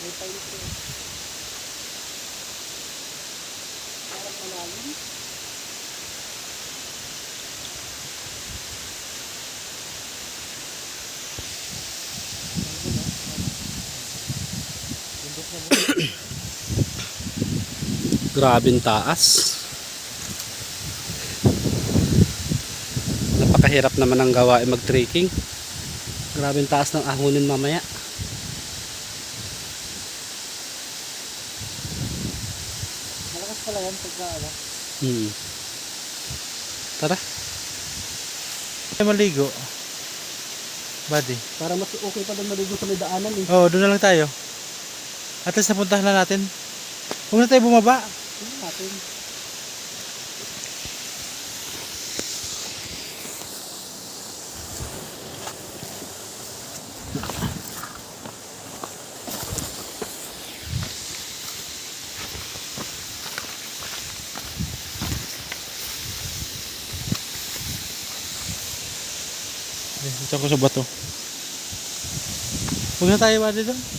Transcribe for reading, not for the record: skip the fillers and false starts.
May pine tree. Parang malalim. Grabing taas. Napakahirap naman ang gawain mag-trekking. Grabing taas ng ahunin mamaya. Malakas pala yan pagka ano. Tara. Ay, maligo. Buddy. Para mas okay pa doon maligo sa may daanan eh. Oo, doon na lang tayo. At least napuntahan na natin. Huwag na tayo bumaba. Tingnan natin. Dito ako sa bato. Huwag na tayo, buddy, doon.